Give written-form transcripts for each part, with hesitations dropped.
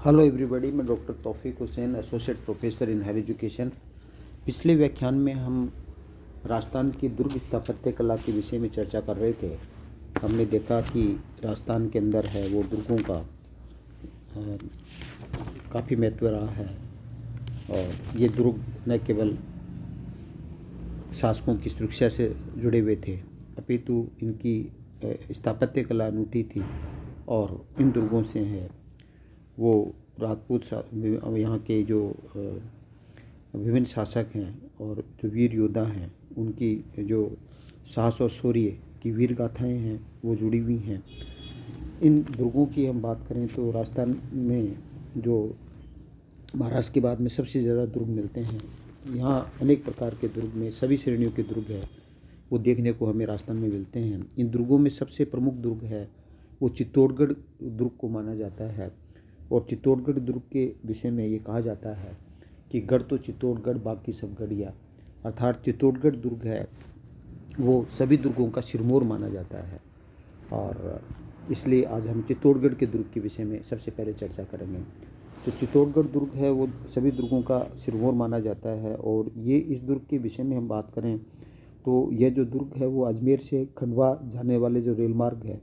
Hello everybody, मैं doctor Taufiq Hussain, associate professor in higher education. पिछले व्याख्यान में हम राजस्थान की दुर्ग स्थापत्य कला के विषय में चर्चा कर रहे थे। हमने देखा कि राजस्थान के अंदर है वो दुर्गों का काफ़ी महत्व रहा है और ये दुर्ग न केवल शासकों की सुरक्षा से जुड़े हुए थे अपितु इनकी स्थापत्य कला अनूठी थी। और इन दुर्गों से है वो राजपूत यहाँ के जो विभिन्न शासक हैं और जो वीर योद्धा हैं उनकी जो साहस और शौर्य की वीर गाथाएँ हैं वो जुड़ी हुई हैं। इन दुर्गों की हम बात करें तो राजस्थान में जो महाराष्ट्र के बाद में सबसे ज़्यादा दुर्ग मिलते हैं। यहाँ अनेक प्रकार के दुर्ग में सभी श्रेणियों के दुर्ग है वो देखने को हमें राजस्थान में मिलते हैं। इन दुर्गों में सबसे प्रमुख दुर्ग है वो चित्तौड़गढ़ दुर्ग को माना जाता है। और चित्तौड़गढ़ दुर्ग के विषय में ये कहा जाता है कि गढ़ तो चित्तौड़गढ़ बाकी सब गढ़िया, अर्थात चित्तौड़गढ़ दुर्ग है वो सभी दुर्गों का सिरमौर माना जाता है। और इसलिए आज हम चित्तौड़गढ़ के दुर्ग के विषय में सबसे पहले चर्चा करेंगे। तो चित्तौड़गढ़ दुर्ग है वो सभी दुर्गों का सिरमौर माना जाता है। और ये इस दुर्ग के विषय में हम बात करें तो यह जो दुर्ग है वो अजमेर से खंडवा जाने वाले जो रेल मार्ग है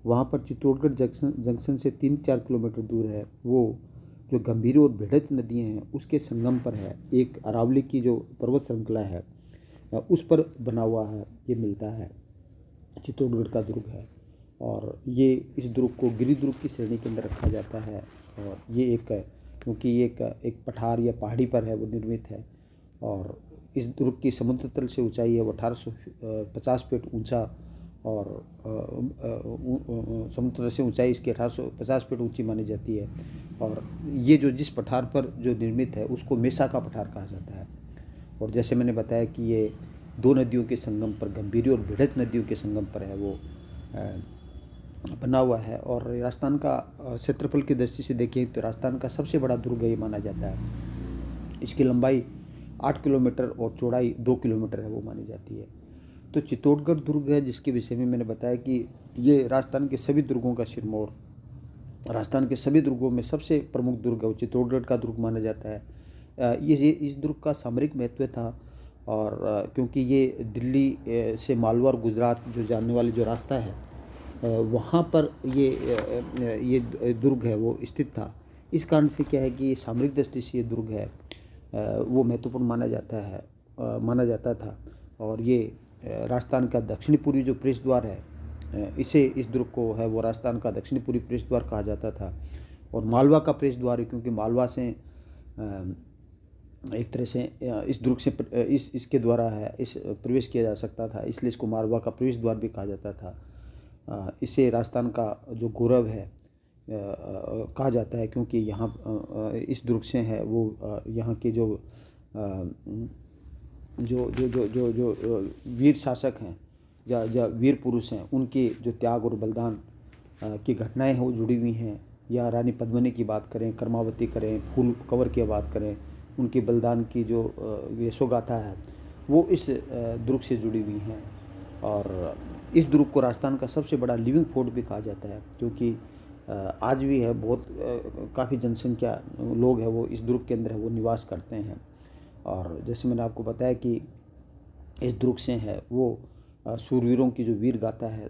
वहाँ पर चित्तौड़गढ़ जंक्शन से 3-4 किलोमीटर दूर है। वो जो गंभीर और भेड़च नदियाँ हैं उसके संगम पर है। एक अरावली की जो पर्वत श्रृंखला है उस पर बना हुआ है ये मिलता है चित्तौड़गढ़ का दुर्ग है। और ये इस दुर्ग को गिरि दुर्ग की श्रेणी के अंदर रखा जाता है। और ये एक क्योंकि ये एक पठार या पहाड़ी पर है वो निर्मित है। और इस दुर्ग की समुद्र तल से ऊंचाई है वो 1850 फीट ऊंचा और समुद्र से ऊंचाई इसकी 1850 फीट ऊंची मानी जाती है। और ये जो जिस पठार पर जो निर्मित है उसको मेसा का पठार कहा जाता है। और जैसे मैंने बताया कि ये दो नदियों के संगम पर, गंभीरी और भेड़च नदियों के संगम पर है वो बना हुआ है। और राजस्थान का क्षेत्रफल की दृष्टि से देखें तो राजस्थान का सबसे बड़ा दुर्ग ये माना जाता है। इसकी लंबाई 8 किलोमीटर और चौड़ाई 2 किलोमीटर है वो मानी जाती है। तो चित्तौड़गढ़ दुर्ग है जिसके विषय में मैंने बताया कि ये राजस्थान के सभी दुर्गों का सिरमौर, राजस्थान के सभी दुर्गों में सबसे प्रमुख दुर्ग है वो चित्तौड़गढ़ का दुर्ग माना जाता है। ये इस दुर्ग का सामरिक महत्व था। और क्योंकि ये दिल्ली से मालवा और गुजरात जो जाने वाले जो रास्ता है वहाँ पर ये दुर्ग है वो स्थित था। इस कारण से क्या है कि ये सामरिक दृष्टि से ये दुर्ग है वो महत्वपूर्ण माना जाता था। और ये राजस्थान का दक्षिणी पूर्वी जो प्रवेश द्वार है इस दुर्ग को है वो राजस्थान का दक्षिणी पूर्वी प्रवेश द्वार कहा जाता था। और मालवा का प्रवेश द्वार है क्योंकि मालवा से एक तरह से इस दुर्ग से इसके द्वारा है इस प्रवेश किया जा सकता था, इसलिए इसको मालवा का प्रवेश द्वार भी कहा जाता था। इसे राजस्थान का जो गौरव है कहा जाता है क्योंकि यहाँ इस दुर्ग से है वो यहाँ के जो जो जो जो जो जो वीर शासक हैं या वीर पुरुष हैं उनके जो त्याग और बलिदान की घटनाएं हैं वो जुड़ी हुई हैं। या रानी पद्मिनी की बात करें, कर्मावती करें, फूल कंवर की बात करें, उनके बलिदान की जो यशोगाथा है वो इस दुर्ग से जुड़ी हुई हैं। और इस दुर्ग को राजस्थान का सबसे बड़ा लिविंग फोर्ट भी कहा जाता है क्योंकि आज भी है बहुत काफ़ी जनसंख्या लोग हैं वो इस दुर्ग के अंदर है वो निवास करते हैं। और जैसे मैंने आपको बताया कि इस दुर्ग से है वो शूरवीरों की जो वीर गाथा है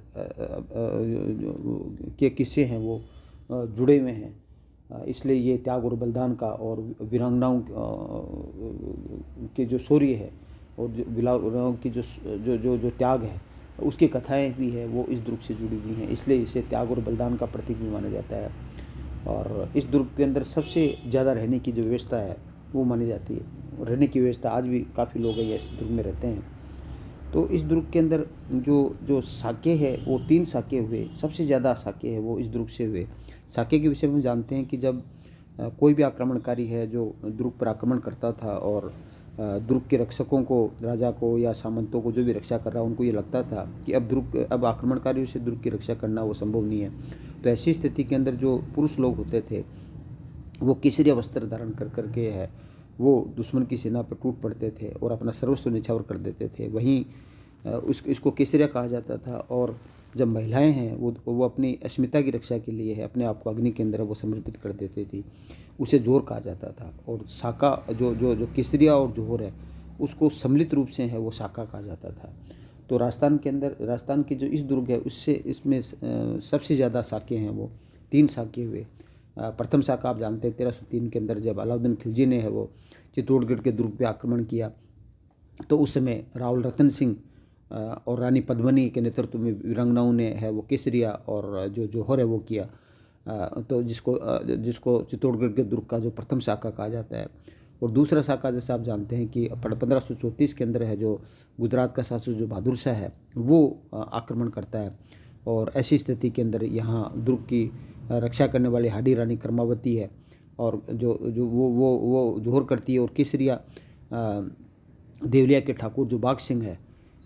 के किस्से हैं वो जुड़े हुए हैं। इसलिए ये त्याग और बलिदान का और वीरांगनाओं के जो शौर्य है और वीरांगनाओं की जो त्याग है उसकी कथाएं भी है वो इस दुर्ग से जुड़ी हुई हैं, इसलिए इसे त्याग और बलिदान का प्रतीक भी माना जाता है। और इस दुर्ग के अंदर सबसे ज़्यादा रहने की जो व्यवस्था है वो मानी जाती है। रहने की व्यवस्था आज भी काफ़ी लोग हैं इस दुर्ग में रहते हैं। तो इस दुर्ग के अंदर जो साके है वो 3 साके हुए, सबसे ज़्यादा साके है वो इस दुर्ग से हुए। साके के विषय में जानते हैं कि जब कोई भी आक्रमणकारी है जो दुर्ग पर आक्रमण करता था और दुर्ग के रक्षकों को, राजा को या सामंतों को जो भी रक्षा कर रहा है उनको ये लगता था कि अब आक्रमणकारियों से दुर्ग की रक्षा करना वो संभव नहीं है। तो ऐसी स्थिति के अंदर जो पुरुष लोग होते थे वो केसरिया वस्त्र धारण कर के है वो दुश्मन की सेना पर टूट पड़ते थे और अपना सर्वस्व निछावर कर देते थे। वहीं इसको केसरिया कहा जाता था। और जब महिलाएं हैं वो अपनी अस्मिता की रक्षा के लिए है अपने आप को अग्नि के अंदर वो समर्पित कर देती थी, उसे जोहर कहा जाता था। और साका जो जो जो केसरिया और जोहर है उसको सम्मिलित रूप से है वो साका कहा जाता था। तो राजस्थान के अंदर, राजस्थान की जो इस दुर्ग है उससे इसमें सबसे ज़्यादा साके हैं वो 3 साके हुए। प्रथम साका आप जानते हैं 1303 के अंदर जब अलाउद्दीन खिलजी ने है वो चित्तौड़गढ़ के दुर्ग पे आक्रमण किया, तो उस समय रावल रतन सिंह और रानी पद्मिनी के नेतृत्व में वीरांगनाओं ने है वो केसरिया और जो जोहर है वो किया। तो जिसको चित्तौड़गढ़ के दुर्ग का जो प्रथम शाखा कहा जाता है। और दूसरा शाखा जैसे आप जानते हैं कि 1534 के अंदर है जो गुजरात का शासक जो बहादुर शाह है वो आक्रमण करता है। और ऐसी स्थिति के अंदर यहाँ दुर्ग की रक्षा करने वाली हाडी रानी कर्मावती है और जो जो वो जोहर करती है। और केसरिया देवलिया के ठाकुर जो बाघ सिंह है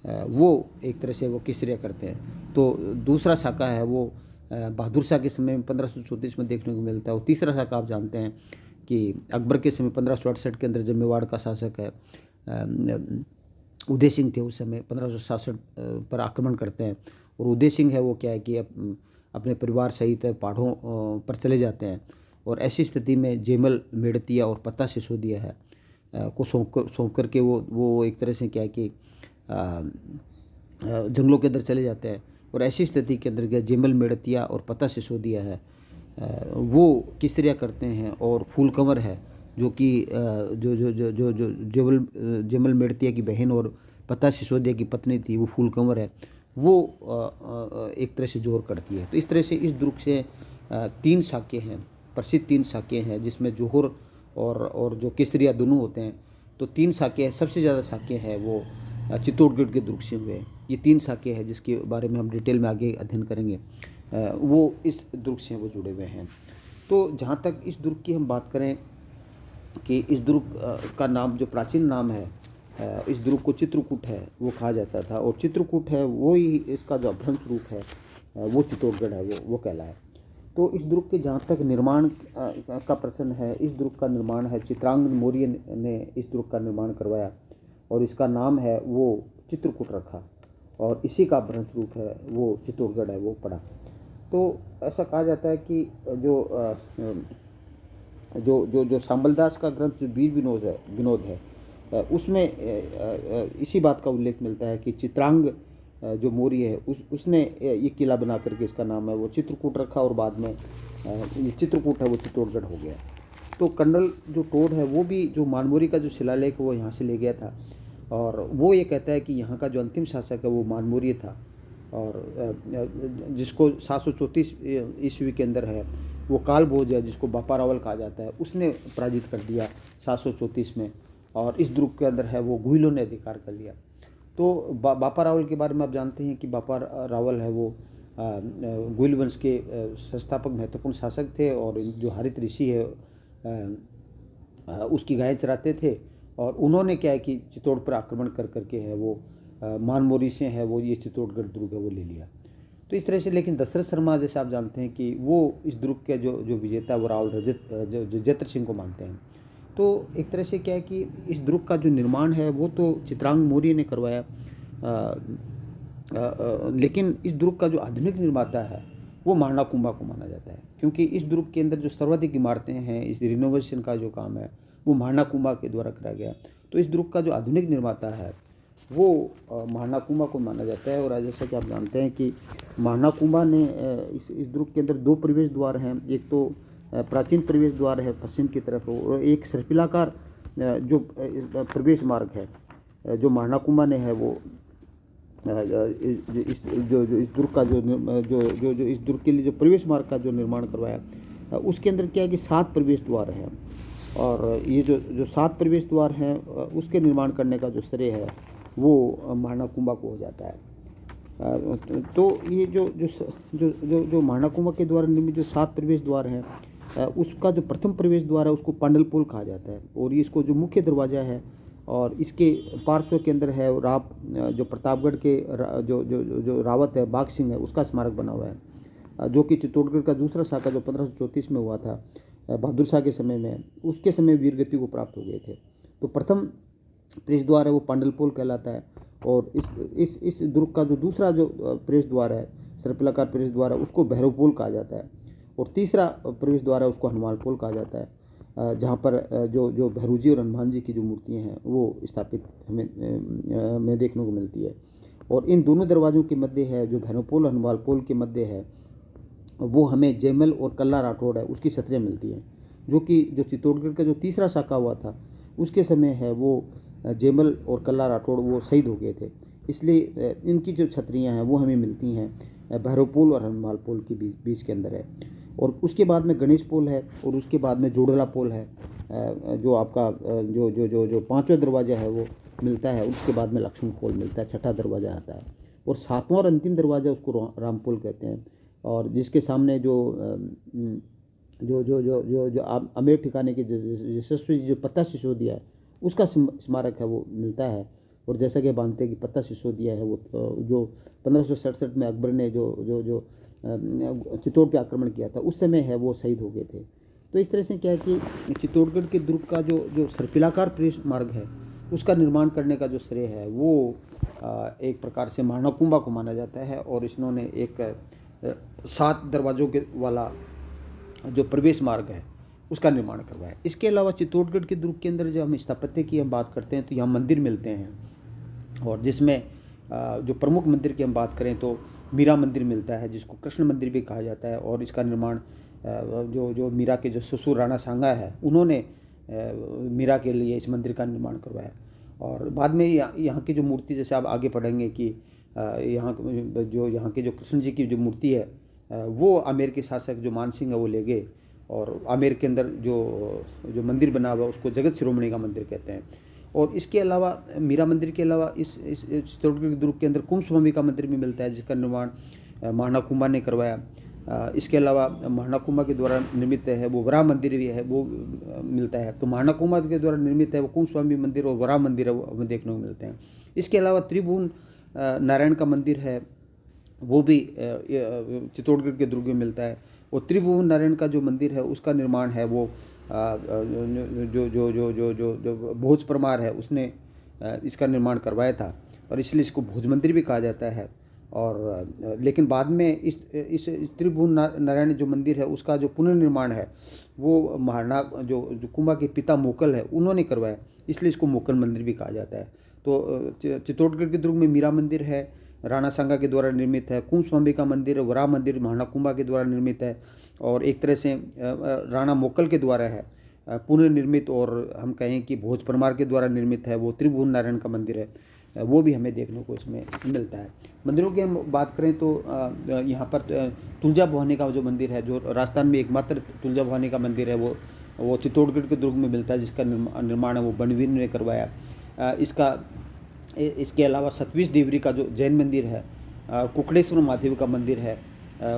वो एक तरह से वो केसरिया करते हैं। तो दूसरा शाखा है वो बहादुर शाह के समय में 1534 में देखने को मिलता है। और तीसरा शाखा आप जानते हैं कि अकबर के समय 1568 के अंदर जब मेवाड़ का शासक है उदय सिंह थे, उस समय 1567 पर आक्रमण करते हैं। और उदय सिंह है वो क्या है कि अपने परिवार सहित पहाड़ों पर चले जाते हैं। और ऐसी स्थिति में जेमल, मेड़तिया और पत्ता सिसोदिया है को सौंप करके वो एक तरह से क्या है कि जंगलों के अंदर चले जाते हैं। और ऐसी स्थिति के अंदर क्या जेमल, मेड़तिया और पत्ता सिसोदिया है वो केसरिया करते हैं। और फूल कंवर है जो कि जो जो जो जो जो जेमल मेड़तिया की बहन और पत्ता सिसोदिया की पत्नी थी, वो फूल कंवर है, वो एक तरह से जोहर करती है। तो इस तरह से इस दुर्ग से 3 शाखे हैं, प्रसिद्ध 3 शाखे हैं, जिसमें जोहर और जो केसरिया दोनों होते हैं। तो 3 शाखे, सबसे ज़्यादा शाखे हैं वो चित्तौड़गढ़ के दुर्ग से हुए। ये 3 शाखे हैं जिसके बारे में हम डिटेल में आगे अध्ययन करेंगे। वो इस दुर्ग से वो जुड़े हुए हैं। तो जहाँ तक इस दुर्ग की हम बात करें कि इस दुर्ग का नाम जो प्राचीन नाम है, इस दुर्ग को चित्रकूट है वो कहा जाता था। और चित्रकूट है वो ही इसका जो अभ्रंश रूप है वो चित्तौड़गढ़ है वो कहलाए। तो इस दुर्ग के जहाँ तक निर्माण का प्रश्न है, इस दुर्ग का निर्माण है चित्रांगद मौर्य ने इस दुर्ग का निर्माण करवाया और इसका नाम है वो चित्रकूट रखा। और इसी का अभ्रंश रूप है वो चित्तौड़गढ़ है वो पड़ा। तो ऐसा कहा जाता है कि जो सांबलदास का ग्रंथ जो वीर विनोद है उसमें इसी बात का उल्लेख मिलता है कि चित्रांग जो मौर्य है उसने ये किला बना करके इसका नाम है वो चित्रकूट रखा। और बाद में ये चित्रकूट है वो चित्तौड़गढ़ हो गया। तो कर्नल जो टोड है वो भी जो मानमोरी का जो शिलालेख वो यहाँ से ले गया था। और वो ये कहता है कि यहाँ का जो अंतिम शासक है वो मानमोरी था। और जिसको 734 ईस्वी के अंदर है वो काल भोज है, जिसको बापा रावल कहा जाता है, उसने पराजित कर दिया 734 में। और इस दुर्ग के अंदर है वो गुहिलों ने अधिकार कर लिया। तो बापा रावल के बारे में आप जानते हैं कि बापा रावल है वो गुहिल वंश के संस्थापक महत्वपूर्ण शासक थे। और जो हरित ऋषि है उसकी गायें चराते थे। और उन्होंने क्या है कि चित्तौड़ पर आक्रमण कर करके है वो मानमोरी से है वो ये चित्तौड़गढ़ दुर्ग है वो ले लिया। तो इस तरह से, लेकिन दशरथ शर्मा जैसे आप जानते हैं कि वो इस दुर्ग के जो विजेता वो रावल जो जत्र सिंह को मानते हैं। तो एक तरह से क्या है कि इस दुर्ग का जो निर्माण है वो तो चित्रांग मौर्य ने करवाया, लेकिन इस दुर्ग का जो आधुनिक निर्माता है वो महाराणा कुंभा को माना जाता है। क्योंकि इस दुर्ग के अंदर जो सर्वाधिक इमारतें हैं, इस रिनोवेशन का जो काम है वो महाराणा कुंभा के द्वारा कराया गया। तो इस दुर्ग का जो आधुनिक निर्माता है वो महाराणा कुंभा को माना जाता है। और जैसा कि आप जानते हैं कि महाराणा कुंभा ने इस दुर्ग के अंदर 2 प्रवेश द्वार हैं। एक तो प्राचीन प्रवेश द्वार है पश्चिम की तरफ, और एक सर्पिलाकार जो प्रवेश मार्ग है जो महाराणा कुंभा ने है वो इस दुर्ग का जो इस दुर्ग के लिए जो प्रवेश मार्ग का जो निर्माण करवाया, उसके अंदर क्या है कि 7 प्रवेश द्वार हैं। और ये जो 7 प्रवेश द्वार हैं उसके निर्माण करने का जो श्रेय है वो महाराणा कुंभा को हो जाता है। तो ये जो महाराणा कुंभा के द्वारा निर्मित जो 7 प्रवेश द्वार हैं उसका जो प्रथम प्रवेश द्वार है उसको पांडलपोल कहा जाता है। और ये इसको जो मुख्य दरवाज़ा है और इसके पार्श्व के अंदर है जो प्रतापगढ़ के जो रावत है बाघ सिंह है उसका स्मारक बना हुआ है, जो कि चित्तौड़गढ़ का दूसरा शाखा जो 1534 में हुआ था बहादुर शाह के समय में, उसके समय वीरगति को प्राप्त हो गए थे। तो प्रथम प्रवेश द्वार है वो पांडलपोल कहलाता है। और इस दुर्ग का जो दूसरा जो प्रवेश द्वार है, सर्पिलाकार प्रवेश द्वार है, उसको भैरवपोल कहा जाता है। और तीसरा प्रवेश द्वार है उसको हनुमान पोल कहा जाता है, जहाँ पर जो भैरव जी और हनुमान जी की जो मूर्तियाँ हैं वो स्थापित हमें देखने को मिलती है। और इन दोनों दरवाज़ों के मध्य है जो भैरवपोल हनुमान पोल के मध्य है, वो हमें जयमल और कल्ला राठौड़ है उसकी छतरियाँ मिलती हैं, जो चित्तौड़गढ़ का जो तीसरा शाखा हुआ था उसके समय है वो जयमल और कल्ला राठौड़ वो शहीद हो गए थे। इसलिए इनकी जो छतरियाँ हैं वो हमें मिलती हैं भैरवपोल और हनुमान पोल के बीच के अंदर है। और उसके बाद में गणेश पोल है, और उसके बाद में जोड़ला पोल है, जो आपका जो पांचवा दरवाज़ा है वो मिलता है। उसके बाद में लक्ष्मण पोल मिलता है, छठा दरवाज़ा आता है। और सातवां और अंतिम दरवाज़ा उसको राम पोल कहते हैं, और जिसके सामने जो आमेर ठिकाने के यशस्वी जो पत्ता सिसोदिया है उसका स्मारक है वो मिलता है। और जैसा कि मानते हैं कि पत्ता सिसोदिया है वो जो 1567 में अकबर ने जो चित्तौड़ पे आक्रमण किया था उस समय है वो शहीद हो गए थे। तो इस तरह से क्या है कि चित्तौड़गढ़ के दुर्ग का जो सर्पिलाकार प्रवेश मार्ग है उसका निर्माण करने का जो श्रेय है वो एक प्रकार से महाराणा कुंभा को माना जाता है। और इन्होंने एक 7 दरवाज़ों के वाला जो प्रवेश मार्ग है उसका निर्माण करवाया। इसके अलावा चित्तौड़गढ़ के दुर्ग के अंदर जब हम स्थापत्य की हम बात करते हैं तो यहाँ मंदिर मिलते हैं, और जिसमें जो प्रमुख मंदिर की हम बात करें तो मीरा मंदिर मिलता है, जिसको कृष्ण मंदिर भी कहा जाता है। और इसका निर्माण जो मीरा के जो ससुर राणा सांगा है उन्होंने मीरा के लिए इस मंदिर का निर्माण करवाया। और बाद में यहाँ की जो मूर्ति, जैसे आप आगे पढ़ेंगे कि यहाँ के जो कृष्ण जी की जो मूर्ति है वो आमेर के शासक जो मान सिंह है वो ले गए, और आमेर के अंदर जो मंदिर बना हुआ उसको जगत शिरोमणि का मंदिर कहते हैं। और इसके अलावा मीरा मंदिर के अलावा इस चित्तौड़गढ़ दुर्ग के अंदर कुंभ का मंदिर भी मिलता है, जिसका निर्माण महाराणा कुंभा ने करवाया। इसके अलावा महाराणा कुंभा के द्वारा निर्मित है वो वराह मंदिर भी है वो मिलता है। तो महाराणा कुंभा के द्वारा निर्मित है वो कुंभ मंदिर और वराह मंदिर है वो हमें देखने को मिलते हैं। इसके अलावा त्रिभुवन नारायण का मंदिर है वो भी चित्तौड़गढ़ के दुर्ग में मिलता है। और त्रिभुवन नारायण का जो मंदिर है उसका निर्माण है वो जो भोज परमार है उसने इसका निर्माण करवाया था, और इसलिए इसको भोज मंदिर भी कहा जाता है। और लेकिन बाद में इस त्रिभुवन नारायण जो मंदिर है उसका जो पुनर्निर्माण है वो महाराणा जो कुंभा के पिता मोकल है उन्होंने करवाया, इसलिए इसको मोकल मंदिर भी कहा जाता है। तो चित्तौड़गढ़ के दुर्ग में मीरा मंदिर है, राणा सांगा के द्वारा निर्मित है, कुंभ का मंदिर, वराह मंदिर महाराणा कुंभा के द्वारा निर्मित है, और एक तरह से राणा मोकल के द्वारा है पुनर्निर्मित, और हम कहें कि भोज परमार के द्वारा निर्मित है वो त्रिभुवन नारायण का मंदिर है, वो भी हमें देखने को इसमें मिलता है। मंदिरों की हम बात करें तो यहाँ पर तुलजा भवानी का जो मंदिर है, जो राजस्थान में एकमात्र तुलजा भवानी का मंदिर है, वो चित्तौड़गढ़ के दुर्ग में मिलता है, जिसका निर्माण है वो बनवीर ने करवाया। इसके अलावा 27 देवरी का जो जैन मंदिर है, कुकड़ेश्वर महादेव का मंदिर है,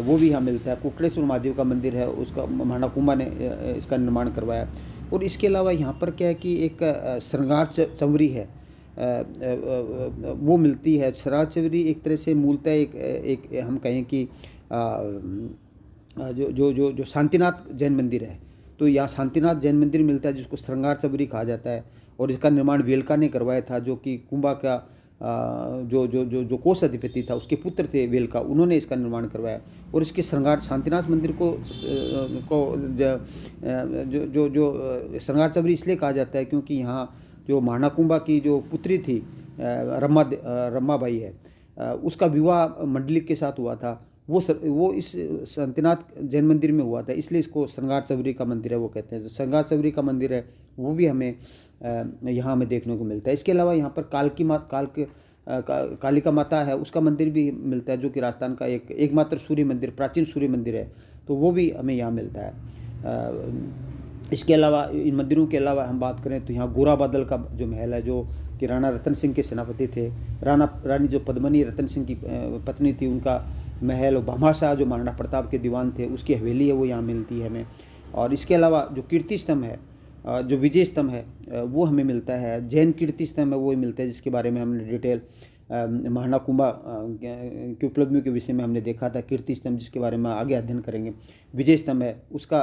वो भी यहाँ मिलता है। कुकड़ेश्वर महादेव का मंदिर है उसका महाराणा कुंभा ने इसका निर्माण करवाया। और इसके अलावा यहाँ पर क्या है कि एक श्रृंगार चंवरी है वो मिलती है। श्रृंगार चंवरी एक तरह से मूलतः एक हम कहें कि जो शांतिनाथ जैन मंदिर है, तो यहाँ शांतिनाथ जैन मंदिर मिलता है जिसको श्रृंगार चंवरी कहा जाता है, और इसका निर्माण वेलका ने करवाया था, जो कि कुंभा का जो कोष अधिपति था उसके पुत्र थे वेलका, उन्होंने इसका निर्माण करवाया। और इसके श्रृंगार शांतिनाथ मंदिर को जो श्रृंगार चंवरी इसलिए कहा जाता है क्योंकि यहाँ जो महाराणा कुंभा की जो पुत्री थी रमाबाई है, उसका विवाह मंडलिक के साथ हुआ था, वो इस शांतिनाथ जैन मंदिर में हुआ था, इसलिए इसको श्रृंगार चंवरी का मंदिर है वो कहते हैं। जो श्रृंगार चंवरी का मंदिर है वो भी हमें यहाँ हमें देखने को मिलता है। इसके अलावा यहाँ पर कालिका माता है उसका मंदिर भी मिलता है, जो कि राजस्थान का एकमात्र सूर्य मंदिर, प्राचीन सूर्य मंदिर है, तो वो भी हमें यहाँ मिलता है। इसके अलावा इन मंदिरों के अलावा हम बात करें तो यहाँ गोरा बादल का जो महल है, जो कि राणा रतन सिंह के सेनापति थे, रानी जो पद्मनी रतन सिंह की पत्नी थी उनका महल, और भामाशाह जो महाराणा प्रताप के दीवान थे उसकी हवेली है वो यहाँ मिलती है हमें। और इसके अलावा जो कीर्ति स्तंभ है, जो विजय स्तंभ है वो हमें मिलता है। जैन कीर्ति स्तंभ है वो मिलता है, जिसके बारे में हमने डिटेल महाराणा कुंभा की उपलब्धियों के विषय में हमने देखा था। कीर्ति स्तंभ जिसके बारे में आगे अध्ययन करेंगे। विजय स्तंभ है उसका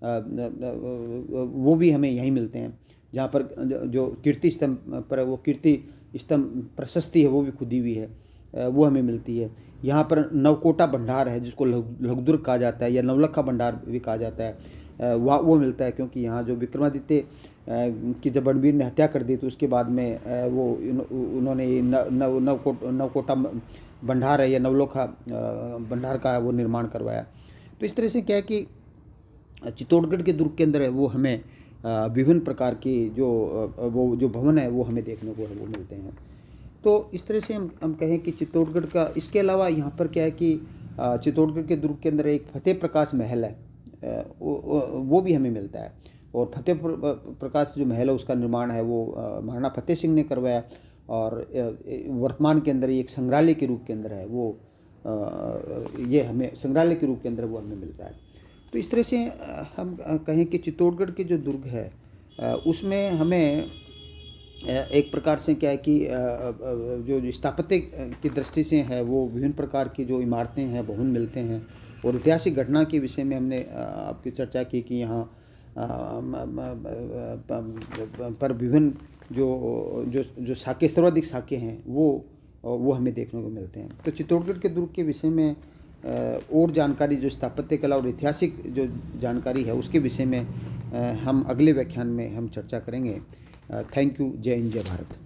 वो भी हमें यहीं मिलते हैं, जहाँ पर जो कीर्ति स्तंभ पर वो कीर्ति स्तंभ प्रशस्ति है वो भी खुदी हुई है, वो हमें मिलती है। यहाँ पर नवकोटा भंडार है जिसको लघुदुर्ग कहा जाता है या नवलखा भंडार भी कहा जाता है, वो मिलता है, क्योंकि यहाँ जो विक्रमादित्य की जब रणवीर ने हत्या कर दी तो उसके बाद में वो उन्होंने नवकोटा भंडार है या नवलखा भंडार का वो निर्माण करवाया। तो इस तरह से क्या है कि चित्तौड़गढ़ के दुर्ग के अंदर है वो हमें विभिन्न प्रकार की जो भवन है वो हमें देखने को है वो मिलते हैं। तो इस तरह से हम कहें कि चित्तौड़गढ़ का, इसके अलावा यहाँ पर क्या है कि चित्तौड़गढ़ के दुर्ग के अंदर एक फतेह प्रकाश महल है, वो भी हमें मिलता है। और फतेह प्रकाश जो महल है उसका निर्माण है वो महाराणा फतेह सिंह ने करवाया, और वर्तमान के अंदर एक संग्रहालय के रूप के अंदर है वो, ये हमें संग्रहालय के रूप के अंदर वो हमें मिलता है। तो इस तरह से हम कहें कि चित्तौड़गढ़ के जो दुर्ग है उसमें हमें एक प्रकार से क्या है कि जो स्थापत्य की दृष्टि से है वो विभिन्न प्रकार की जो इमारतें हैं भवन मिलते हैं। और ऐतिहासिक घटना के विषय में हमने आपकी चर्चा की कि यहाँ पर विभिन्न जो साके, सर्वाधिक साके हैं वो हमें देखने को मिलते हैं। तो चित्तौड़गढ़ के दुर्ग के विषय में और जानकारी, जो स्थापत्य कला और ऐतिहासिक जो जानकारी है उसके विषय में हम अगले व्याख्यान में हम चर्चा करेंगे। Thank you. जय हिंद, जय भारत।